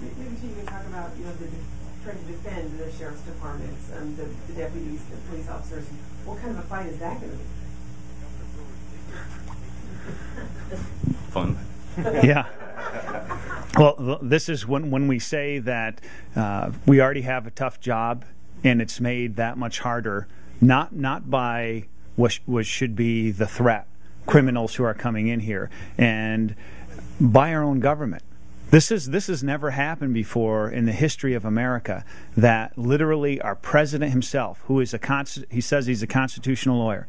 Maybe you can talk about, trying to defend the sheriff's departments, the deputies, the police officers. What kind of a fight is that going to be? Fun. Yeah. Well, this is when we say that we already have a tough job, and it's made that much harder, not by what should be the threat, criminals who are coming in here, and by our own government. This has never happened before in the history of America, that literally our president himself, who is he says he's a constitutional lawyer,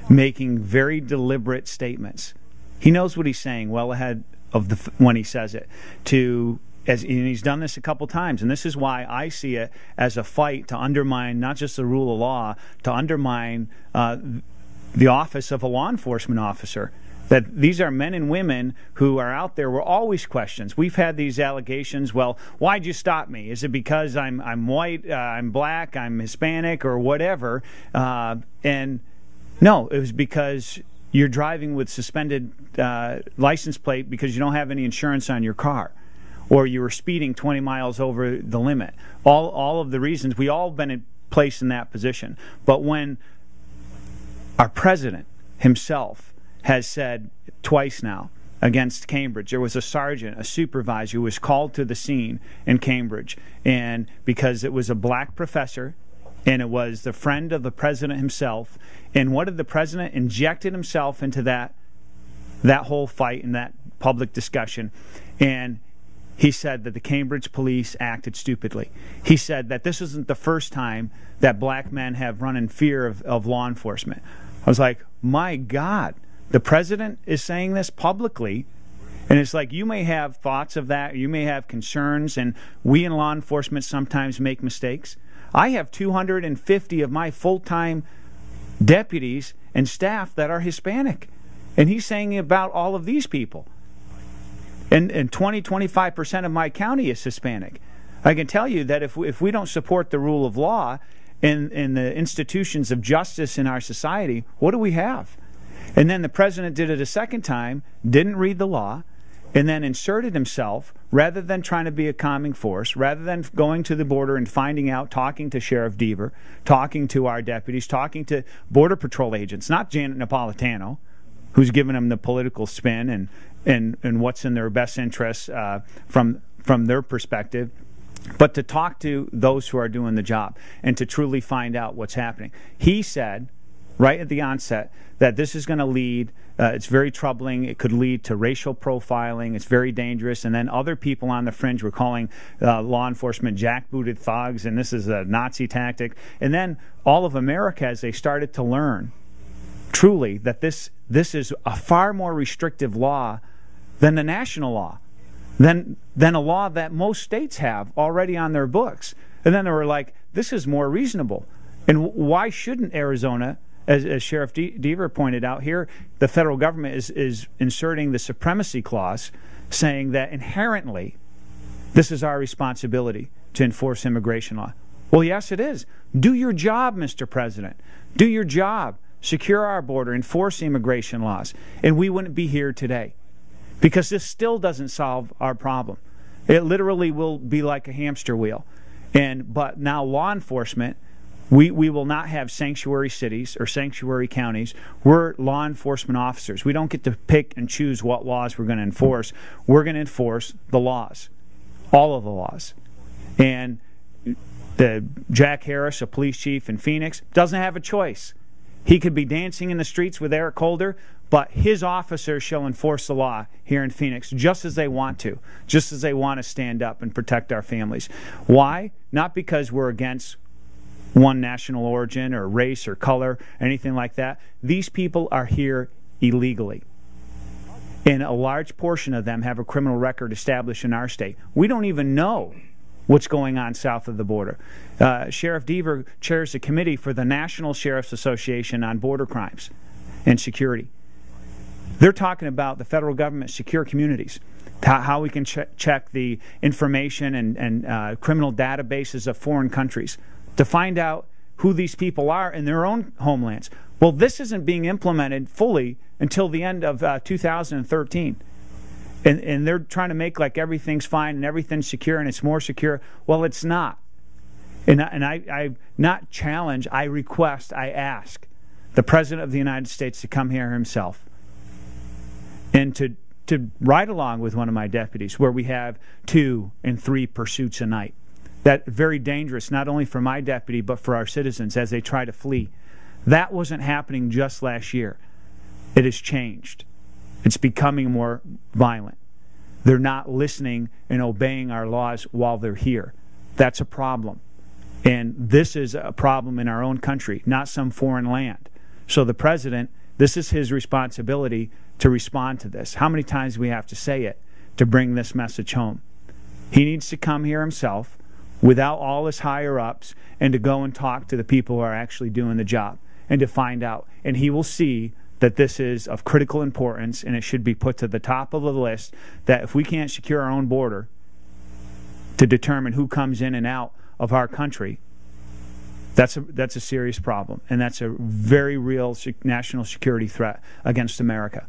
making very deliberate statements. He knows what he's saying well ahead of when he says it. And he's done this a couple times, and this is why I see it as a fight to undermine not just the rule of law, to undermine the office of a law enforcement officer. That these are men and women who are out there. We're always questions. We've had these allegations. Well, why'd you stop me? Is it because I'm white, I'm black, I'm Hispanic, or whatever? And no, it was because you're driving with suspended license plate because you don't have any insurance on your car, or you were speeding 20 miles over the limit. All of the reasons, we all been placed in that position. But when our president himself has said twice now against Cambridge, there was a sergeant, a supervisor, who was called to the scene in Cambridge, and because it was a black professor, and it was the friend of the president himself, and what did the president injected himself into that whole fight and that public discussion, and he said that the Cambridge police acted stupidly. He said that this isn't the first time that black men have run in fear of law enforcement. I was like, my God, the president is saying this publicly, and it's like, you may have thoughts of that, you may have concerns, and we in law enforcement sometimes make mistakes. I have 250 of my full-time deputies and staff that are Hispanic, and he's saying about all of these people. And 25% of my county is Hispanic. I can tell you that if we don't support the rule of law in the institutions of justice in our society, what do we have? And then the president did it a second time, didn't read the law, and then inserted himself, rather than trying to be a calming force, rather than going to the border and finding out, talking to Sheriff Deaver, talking to our deputies, talking to Border Patrol agents, not Janet Napolitano, who's given them the political spin and what's in their best interests from their perspective, but to talk to those who are doing the job and to truly find out what's happening. He said, right at the onset, that this is going to lead, it's very troubling, it could lead to racial profiling, it's very dangerous, and then other people on the fringe were calling law enforcement jackbooted thugs, and this is a Nazi tactic. And then all of America, as they started to learn, truly, that this is a far more restrictive law than the national law, than a law that most states have already on their books. And then they were like, this is more reasonable. And why shouldn't Arizona, as Sheriff Deaver pointed out here, the federal government is inserting the supremacy clause, saying that inherently this is our responsibility to enforce immigration law. Well, yes, it is. Do your job, Mr. President. Do your job. Secure our border, enforce immigration laws, and we wouldn't be here today. Because this still doesn't solve our problem. It literally will be like a hamster wheel. But now law enforcement, we will not have sanctuary cities or sanctuary counties. We're law enforcement officers. We don't get to pick and choose what laws we're going to enforce. We're going to enforce the laws, all of the laws. And the Jack Harris, a police chief in Phoenix, doesn't have a choice. He could be dancing in the streets with Eric Holder, but his officers shall enforce the law here in Phoenix just as they want to, just as they want to stand up and protect our families. Why? Not because we're against one national origin or race or color, anything like that. These people are here illegally. And a large portion of them have a criminal record established in our state. We don't even know what's going on south of the border. Sheriff Deaver chairs a committee for the National Sheriff's Association on border crimes and security. They're talking about the federal government secure communities, how we can check the information and criminal databases of foreign countries to find out who these people are in their own homelands. Well, this isn't being implemented fully until the end of 2013. And they're trying to make like everything's fine and everything's secure and it's more secure. Well, it's not. And I not challenge, I request, I ask the President of the United States to come here himself and to ride along with one of my deputies where we have 2 and 3 pursuits a night. That's very dangerous, not only for my deputy, but for our citizens as they try to flee. That wasn't happening just last year. It has changed. It's becoming more violent. They're not listening and obeying our laws while they're here. That's a problem. And this is a problem in our own country, not some foreign land. So the President, this is his responsibility to respond to this. How many times do we have to say it to bring this message home? He needs to come here himself without all his higher-ups and to go and talk to the people who are actually doing the job and to find out. And he will see that this is of critical importance and it should be put to the top of the list, that if we can't secure our own border to determine who comes in and out of our country, that's a serious problem, and that's a very real national security threat against America.